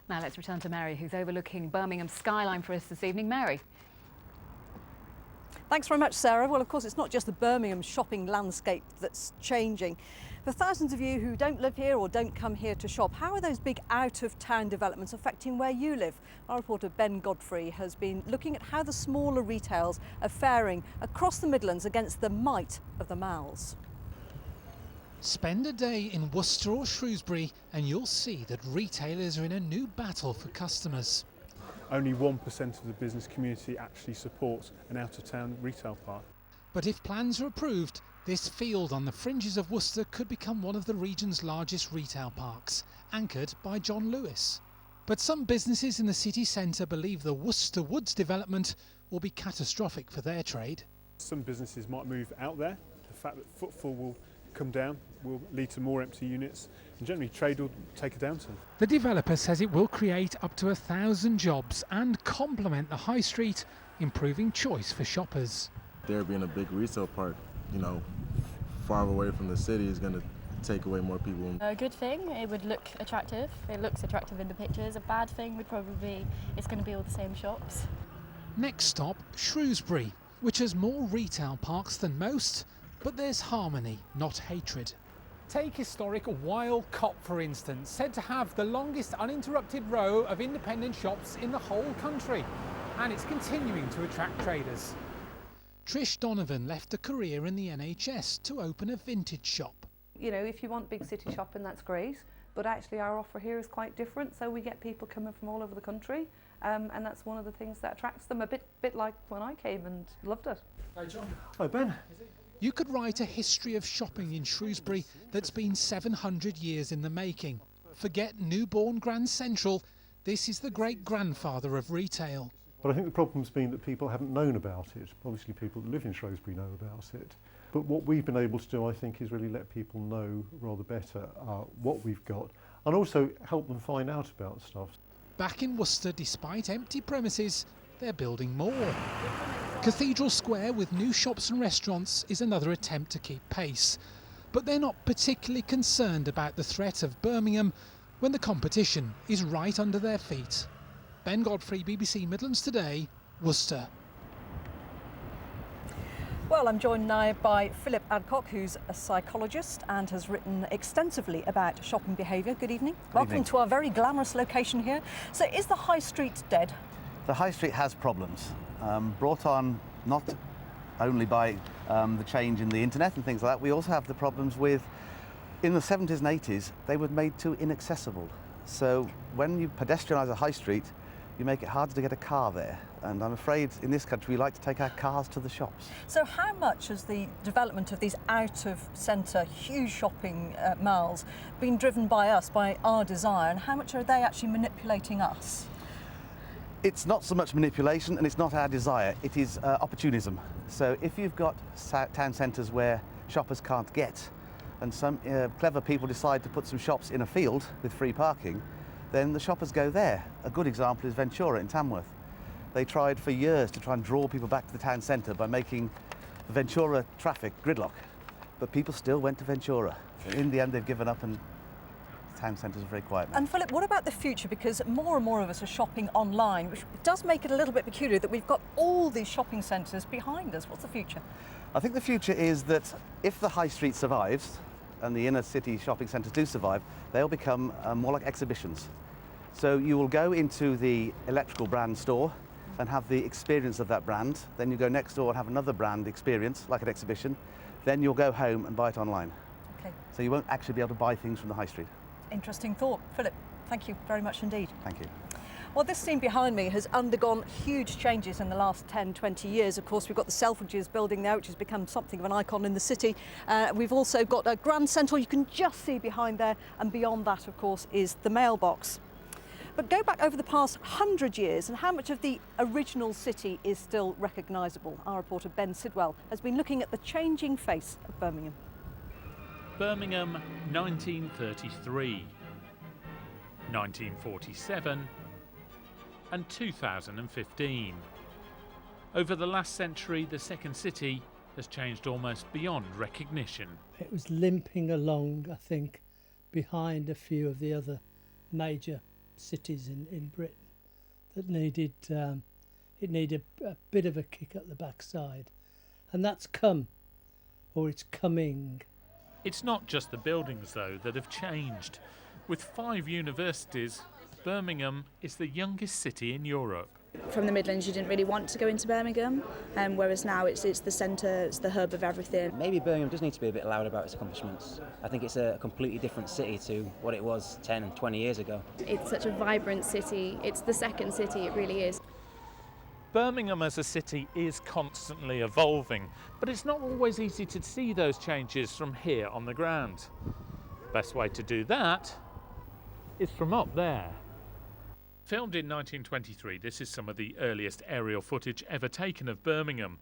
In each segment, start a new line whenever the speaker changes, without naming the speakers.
Now let's return to Mary, who's overlooking Birmingham's skyline for us this evening. Mary.
Thanks very much, Sarah. Well, of course, it's not just the Birmingham shopping landscape that's changing. For thousands of you who don't live here or don't come here to shop, how are those big out-of-town developments affecting where you live? Our reporter Ben Godfrey has been looking at how the smaller retails are faring across the Midlands against the might of the malls.
Spend a day in Worcester or Shrewsbury and you'll see that retailers are in a new battle for customers.
Only 1% of the business community actually supports an out-of-town retail park.
But if plans are approved, this field on the fringes of Worcester could become one of the region's largest retail parks, anchored by John Lewis. But some businesses in the city centre believe the Worcester Woods development will be catastrophic for their trade.
Some businesses might move out there. The fact that footfall will come down will lead to more empty units, and generally trade will take a downturn.
The developer says it will create up to 1,000 jobs and complement the high street, improving choice for shoppers.
There being a big resale park, far away from the city is going to take away more people.
A good thing, it would look attractive. It looks attractive in the pictures. A bad thing would probably be it's going to be all the same shops. Next
stop, Shrewsbury, which has more retail parks than most, but there's harmony, not hatred. Take historic Weil Cop, for instance, said to have the longest uninterrupted row of independent shops in the whole country, and it's continuing to attract traders. Trish Donovan left a career in the NHS to open a vintage shop.
If you want big city shopping, that's great, but actually our offer here is quite different, so we get people coming from all over the country, and that's one of the things that attracts them, a bit like when I came and loved it.
Hi John.
Hi Ben.
You could write a history of shopping in Shrewsbury that's been 700 years in the making. Forget newborn Grand Central, this is the great-grandfather of retail.
But I think the problem's been that people haven't known about it. Obviously people that live in Shrewsbury know about it. But what we've been able to do, I think, is really let people know rather better what we've got, and also help them find out about stuff.
Back in Worcester, despite empty premises, they're building more. Cathedral Square with new shops and restaurants is another attempt to keep pace. But they're not particularly concerned about the threat of Birmingham when the competition is right under their feet. Ben Godfrey, BBC Midlands Today, Worcester.
Well, I'm joined now by Philip Adcock, who's a psychologist and has written extensively about shopping behaviour. Good evening. Welcome to our very glamorous location here. So is the high street dead?
The high street has problems, brought on not only by the change in the internet and things like that. We also have the problems with, in the 70s and 80s, they were made too inaccessible. So when you pedestrianise a high street, you make it harder to get a car there. And I'm afraid in this country we like to take our cars to the shops.
So how much has the development of these out-of-centre, huge shopping malls been driven by us, by our desire, and how much are they actually manipulating us?
It's not so much manipulation and it's not our desire, it is opportunism. So if you've got town centres where shoppers can't get, and some clever people decide to put some shops in a field with free parking, then the shoppers go there. A good example is Ventura in Tamworth. They tried for years to try and draw people back to the town centre by making the Ventura traffic gridlock, but people still went to Ventura. In the end they've given up and town centres are very quiet now.
And Philip, what about the future? Because more and more of us are shopping online, which does make it a little bit peculiar that we've got all these shopping centres behind us. What's the future?
I think the future is that if the high street survives, and the inner city shopping centres do survive, they'll become more like exhibitions. So you will go into the electrical brand store and have the experience of that brand, then you go next door and have another brand experience, like an exhibition, then you'll go home and buy it online.
Okay.
So you won't actually be able to buy things from the high street.
Interesting thought. Philip, thank you very much indeed.
Thank you.
Well, this scene behind me has undergone huge changes in the last 10, 20 years. Of course, we've got the Selfridges building there, which has become something of an icon in the city. We've also got a Grand Central you can just see behind there, and beyond that, of course, is the mailbox. But go back over the past 100 years and how much of the original city is still recognisable. Our reporter Ben Sidwell has been looking at the changing face of Birmingham.
Birmingham, 1933, 1947 and 2015. Over the last century, the second city has changed almost beyond recognition.
It was limping along, I think, behind a few of the other major cities in Britain that needed it needed a bit of a kick up the backside, and that's come, or it's coming.
It's not just the buildings, though, that have changed. With 5 universities, Birmingham is the youngest city in Europe.
From the Midlands, you didn't really want to go into Birmingham, whereas now it's the centre, it's the hub of everything.
Maybe Birmingham does need to be a bit louder about its accomplishments. I think it's a completely different city to what it was 10 and 20 years ago.
It's such a vibrant city. It's the second city, it really is.
Birmingham as a city is constantly evolving, but it's not always easy to see those changes from here on the ground. Best way to do that is from up there. Filmed in 1923, this is some of the earliest aerial footage ever taken of Birmingham.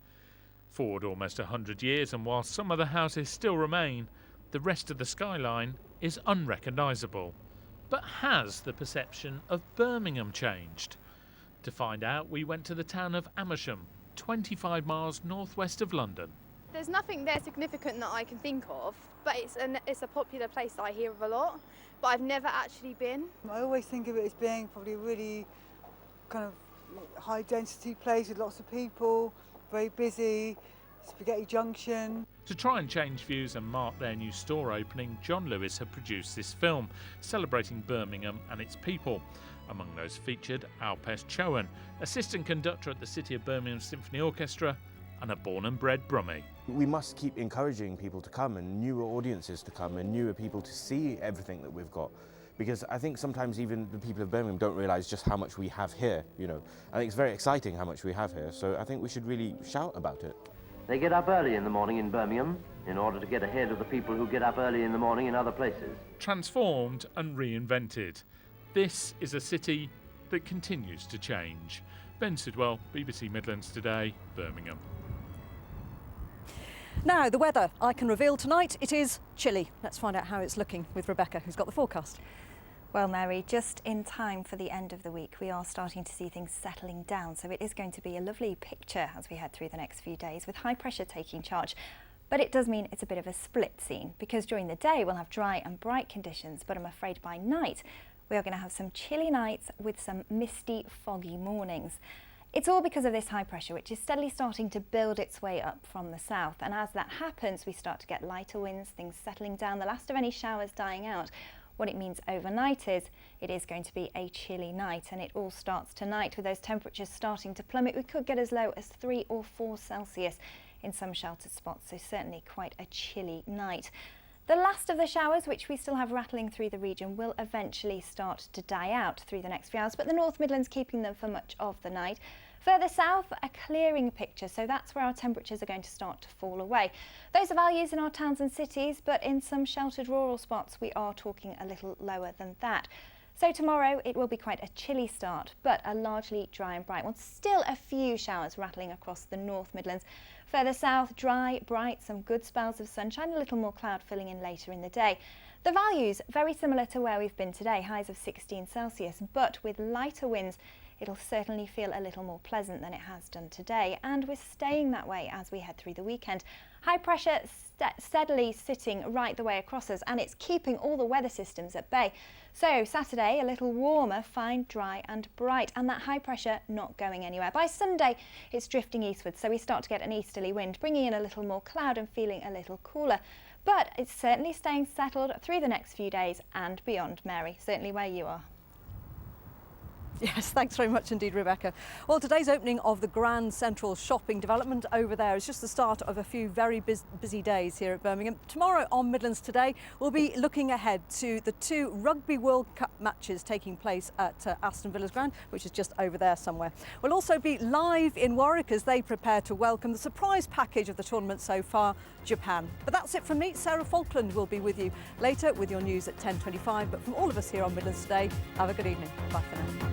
Forward almost 100 years, and while some of the houses still remain, the rest of the skyline is unrecognisable. But has the perception of Birmingham changed? To find out, we went to the town of Amersham, 25 miles northwest of London.
There's nothing there significant that I can think of, but it's a popular place that I hear of a lot, but I've never actually been.
I always think of it as being probably a really kind of high density place with lots of people, very busy, Spaghetti Junction.
To try and change views and mark their new store opening, John Lewis have produced this film, celebrating Birmingham and its people. Among those featured Alpes Chowan, assistant conductor at the City of Birmingham Symphony Orchestra, and a born and bred Brummie.
We must keep encouraging people to come and newer audiences to come and newer people to see everything that we've got. Because I think sometimes even the people of Birmingham don't realise just how much we have here, you know. I think it's very exciting how much we have here, so I think we should really shout about it.
They get up early in the morning in Birmingham in order to get ahead of the people who get up early in the morning in other places.
Transformed and reinvented. This is a city that continues to change. Ben Sidwell, BBC Midlands Today, Birmingham.
Now, the weather, I can reveal tonight, it is chilly. Let's find out how it's looking with Rebecca, who's got the forecast.
Well, Mary, just in time for the end of the week, we are starting to see things settling down. So it is going to be a lovely picture as we head through the next few days with high pressure taking charge. But it does mean it's a bit of a split scene because during the day we'll have dry and bright conditions, but I'm afraid by night we are going to have some chilly nights with some misty, foggy mornings. It's all because of this high pressure, which is steadily starting to build its way up from the south. And as that happens, we start to get lighter winds, things settling down, the last of any showers dying out. What it means overnight is it is going to be a chilly night, and it all starts tonight with those temperatures starting to plummet. We could get as low as 3 or 4 Celsius in some sheltered spots, so certainly quite a chilly night. The last of the showers, which we still have rattling through the region, will eventually start to die out through the next few hours, but the North Midlands keeping them for much of the night. Further south, a clearing picture, so that's where our temperatures are going to start to fall away. Those are values in our towns and cities, but in some sheltered rural spots we are talking a little lower than that. So tomorrow it will be quite a chilly start, but a largely dry and bright one. Still a few showers rattling across the North Midlands. Further south, dry, bright, some good spells of sunshine, a little more cloud filling in later in the day. The values very similar to where we've been today, highs of 16 Celsius, but with lighter winds it'll certainly feel a little more pleasant than it has done today, and we're staying that way as we head through the weekend. High pressure steadily sitting right the way across us, and it's keeping all the weather systems at bay. So Saturday, a little warmer, fine, dry and bright, and that high pressure not going anywhere. By Sunday, it's drifting eastwards, so we start to get an easterly wind, bringing in a little more cloud and feeling a little cooler. But it's certainly staying settled through the next few days and beyond, Mary, certainly where you are.
Yes, thanks very much indeed, Rebecca. Well, today's opening of the Grand Central shopping development over there is just the start of a few very busy days here at Birmingham. Tomorrow on Midlands Today, we'll be looking ahead to the 2 Rugby World Cup matches taking place at Aston Villa's ground, which is just over there somewhere. We'll also be live in Warwick as they prepare to welcome the surprise package of the tournament so far, Japan. But that's it from me. Sarah Falkland will be with you later with your news at 10:25. But from all of us here on Midlands Today, have a good evening. Bye for now.